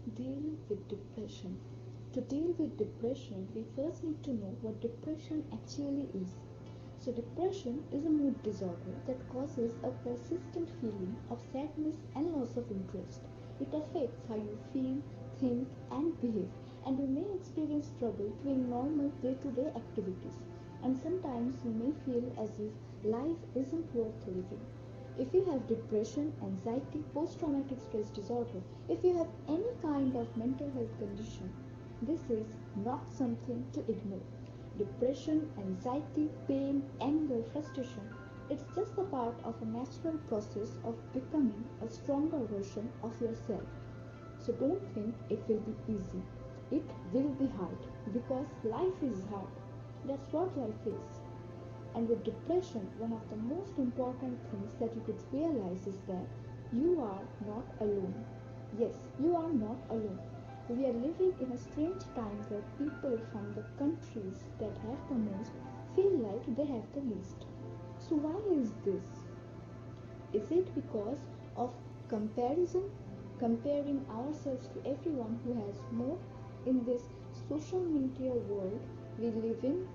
Deal with depression. To deal with depression, we first need to know what depression actually is. So, depression is a mood disorder that causes a persistent feeling of sadness and loss of interest. It affects how you feel, think, and behave, and you may experience trouble doing normal day to day activities. And sometimes you may feel as if life isn't worth living. If you have depression, anxiety, post traumatic stress disorder, if you have any kind of mental health condition, this is not something to ignore. Depression, anxiety, pain, anger, frustration, it's just a part of a natural process of becoming a stronger version of yourself. So don't think it will be easy. It will be hard because life is hard. That's what life is. And with depression, one of the most important things that you could realize is that you are not alone. Yes, you are not alone. We are living in a strange time where people from the countries that have the most feel like they have the least. So, why is this? Is it because of comparison? Comparing ourselves to everyone who has more in this social media world we live in,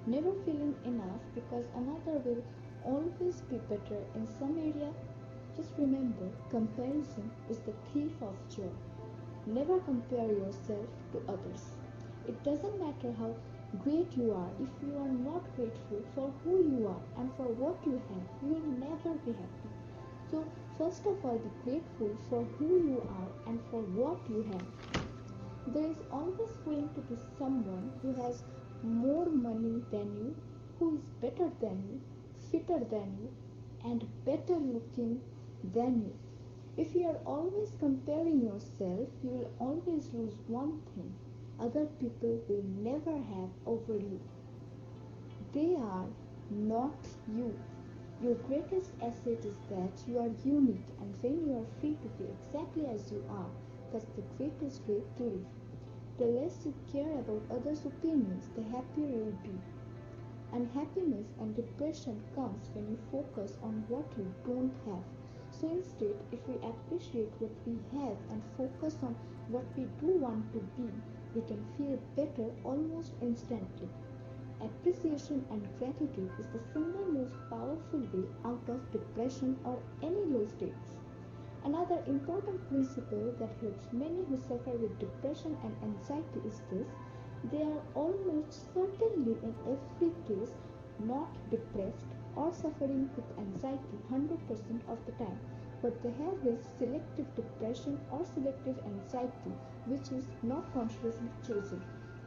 never feeling enough because another will always be better in some area? Just remember, comparison is the thief of joy. Never compare yourself to others. It doesn't matter how great you are, if you are not grateful for who you are and for what you have, you will never be happy. So, first of all, be grateful for who you are and for what you have. There is always going to be someone who has more money than you, who is better than you, fitter than you, and better looking than you. If you are always comparing yourself, you will always lose one thing other people will never have over you. They are not you. Your greatest asset is that you are unique, and when you are free to be exactly as you are, that's the greatest way to live. The less you care about others' opinions, the happier you will be. Unhappiness and depression comes when you focus on what you don't have. So instead, if we appreciate what we have and focus on what we do want to be, we can feel better almost instantly. Appreciation and gratitude is the single most powerful way out of depression or any low states. Another important principle that helps many who suffer with depression and anxiety is this: they are almost certainly in every case not depressed or suffering with anxiety 100% of the time. What they have is selective depression or selective anxiety, which is not consciously chosen.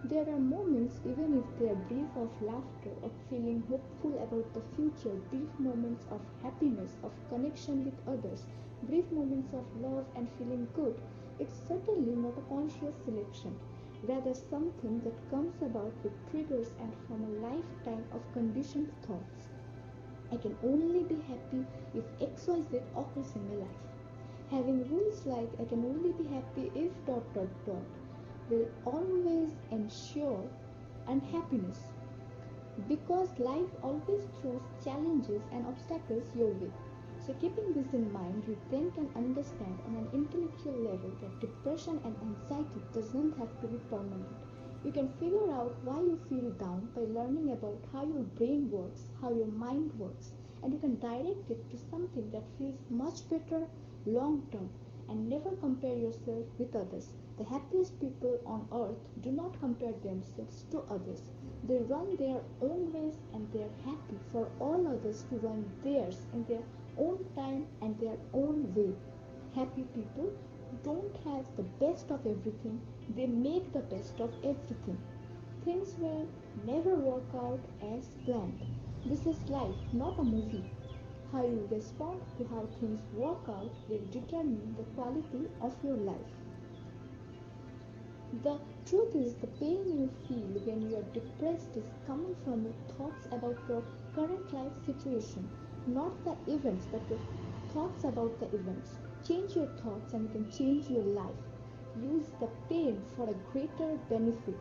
There are moments, even if they are brief, of laughter, of feeling hopeful about the future, brief moments of happiness, of connection with others, brief moments of love and feeling good. It's certainly not a conscious selection, rather something that comes about with triggers and from a lifetime of conditioned thoughts. I can only be happy if XYZ occurs in my life. Having rules like I can only be happy if dot dot dot will always ensure unhappiness because life always throws challenges and obstacles your way. So, keeping this in mind, you then can understand on an intellectual level that depression and anxiety doesn't have to be permanent. You can figure out why you feel down by learning about how your brain works, how your mind works, and you can direct it to something that feels much better long term. And never compare yourself with others. The happiest people on earth do not compare themselves to others. They run their own race and they are happy for all others to run theirs in their own time and their own way. Happy people don't have the best of everything, they make the best of everything. Things will never work out as planned. This is life, not a movie. How you respond to how things work out will determine the quality of your life. The truth is, the pain you feel when you are depressed is coming from your thoughts about your current life situation, not the events, but your thoughts about the events. Change your thoughts and you can change your life. Use the pain for a greater benefit.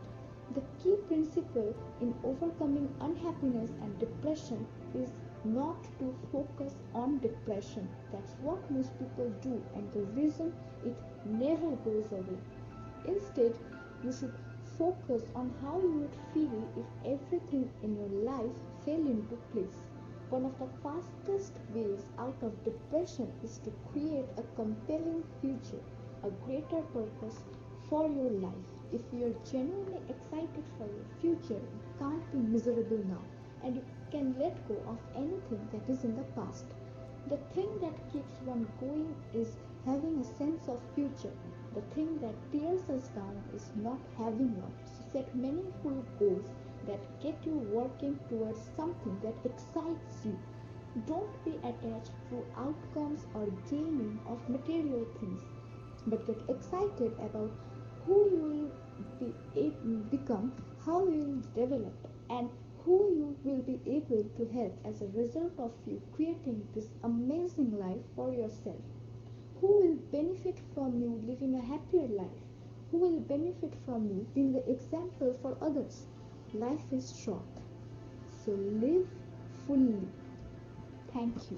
The key principle in overcoming unhappiness and depression is not to focus on depression. That's what most people do, and the reason it never goes away. Instead, you should focus on how you would feel if everything in your life fell into place. One of the fastest ways out of depression is to create a compelling future, a greater purpose for your life. If you are genuinely excited for your future, you can't be miserable now, and you can let go of anything that is in the past. The thing that keeps one going is having a sense of future. The thing that tears us down is not having one. So set meaningful goals that get you working towards something that excites you. Don't be attached to outcomes or gaining of material things, but get excited about who you will become, how you will develop, and who you will be able to help as a result of you creating this amazing life for yourself. Who will benefit from you living a happier life? Who will benefit from you being the example for others? Life is short, so live fully. Thank you.